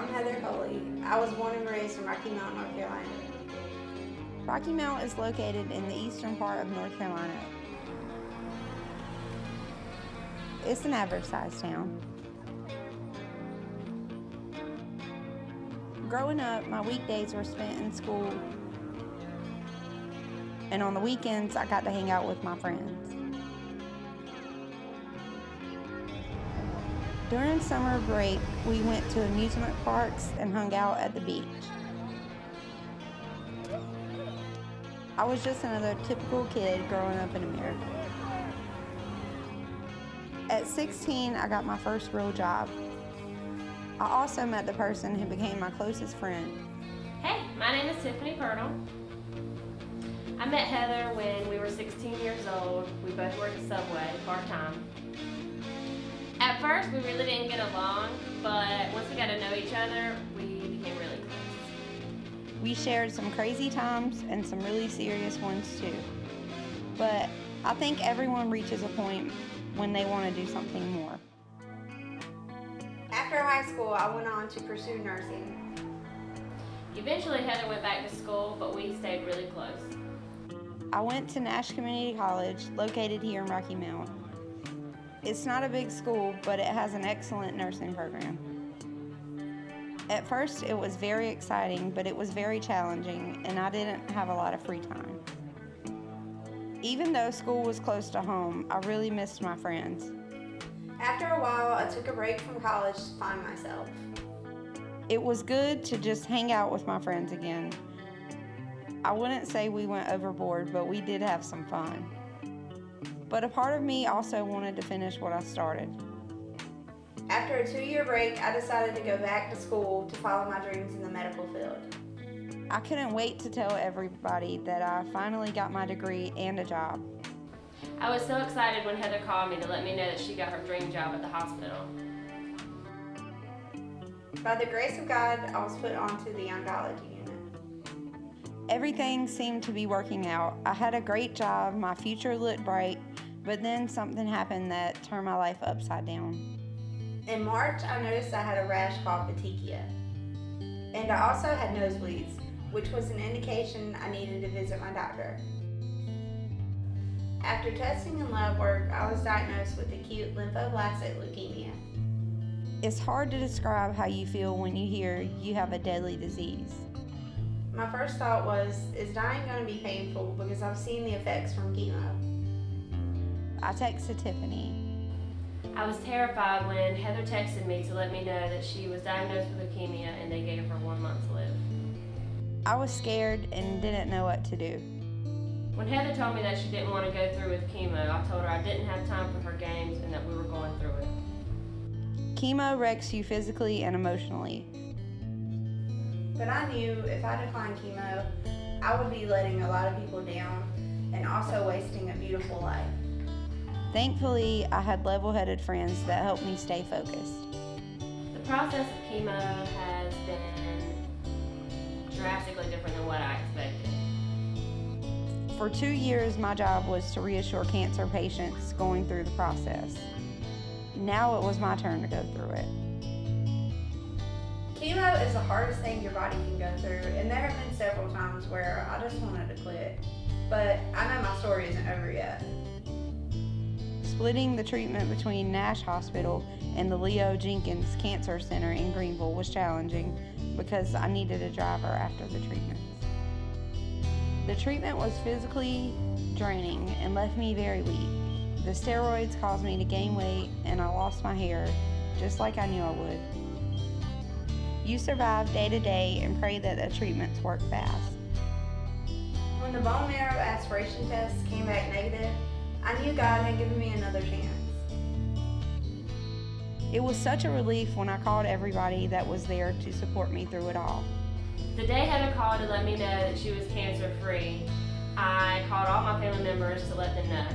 I'm Heather Coley. I was born and raised in Rocky Mount, North Carolina. Rocky Mount is located in the eastern part of North Carolina. It's an average-sized town. Growing up, my weekdays were spent in school, and on the weekends, I got to hang out with my friends. During summer break, we went to amusement parks and hung out at the beach. I was just another typical kid growing up in America. At 16, I got my first real job. I also met the person who became my closest friend. Hey, my name is Tiffany Purtle. I met Heather when we were 16 years old. We both worked at Subway part-time. At first, we really didn't get along, but once we got to know each other, we became really close. We shared some crazy times and some really serious ones too. But I think everyone reaches a point when they want to do something more. After high school, I went on to pursue nursing. Eventually, Heather went back to school, but we stayed really close. I went to Nash Community College, located here in Rocky Mount. It's not a big school, but it has an excellent nursing program. At first, it was very exciting, but it was very challenging, and I didn't have a lot of free time. Even though school was close to home, I really missed my friends. After a while, I took a break from college to find myself. It was good to just hang out with my friends again. I wouldn't say we went overboard, but we did have some fun. But a part of me also wanted to finish what I started. After a 2-year break, I decided to go back to school to follow my dreams in the medical field. I couldn't wait to tell everybody that I finally got my degree and a job. I was so excited when Heather called me to let me know that she got her dream job at the hospital. By the grace of God, I was put onto the oncology unit. Everything seemed to be working out. I had a great job, my future looked bright, but then something happened that turned my life upside down. In March, I noticed I had a rash called petechia. And I also had nosebleeds, which was an indication I needed to visit my doctor. After testing and lab work, I was diagnosed with acute lymphoblastic leukemia. It's hard to describe how you feel when you hear you have a deadly disease. My first thought was, is dying going to be painful because I've seen the effects from chemo? I texted Tiffany. I was terrified when Heather texted me to let me know that she was diagnosed with leukemia and they gave her 1 month to live. I was scared and didn't know what to do. When Heather told me that she didn't want to go through with chemo, I told her I didn't have time for her games and that we were going through it. Chemo wrecks you physically and emotionally. But I knew if I declined chemo, I would be letting a lot of people down and also wasting a beautiful life. Thankfully, I had level-headed friends that helped me stay focused. The process of chemo has been drastically different than what I expected. For 2 years, my job was to reassure cancer patients going through the process. Now it was my turn to go through it. Chemo is the hardest thing your body can go through, and there have been several times where I just wanted to quit. But I know my story isn't over yet. Splitting the treatment between Nash Hospital and the Leo Jenkins Cancer Center in Greenville was challenging because I needed a driver after the treatments. The treatment was physically draining and left me very weak. The steroids caused me to gain weight and I lost my hair, just like I knew I would. You survive day to day and pray that the treatments work fast. When the bone marrow aspiration test came back negative, I knew God had given me another chance. It was such a relief when I called everybody that was there to support me through it all. The day Heather called to let me know that she was cancer-free, I called all my family members to let them know.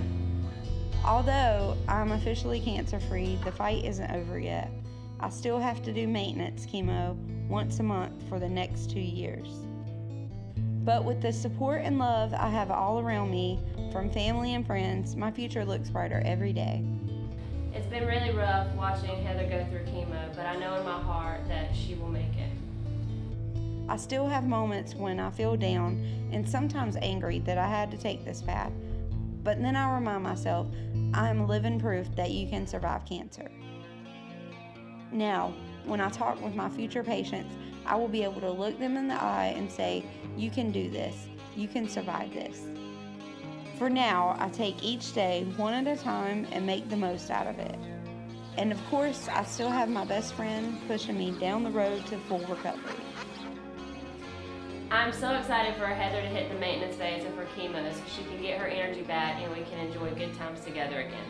Although I'm officially cancer-free, the fight isn't over yet. I still have to do maintenance chemo once a month for the next 2 years. But with the support and love I have all around me, from family and friends, my future looks brighter every day. It's been really rough watching Heather go through chemo, but I know in my heart that she will make it. I still have moments when I feel down and sometimes angry that I had to take this path, but then I remind myself I am living proof that you can survive cancer. Now, when I talk with my future patients, I will be able to look them in the eye and say, you can do this, you can survive this. For now, I take each day one at a time and make the most out of it. And of course, I still have my best friend pushing me down the road to full recovery. I'm so excited for Heather to hit the maintenance phase of her chemo so she can get her energy back and we can enjoy good times together again.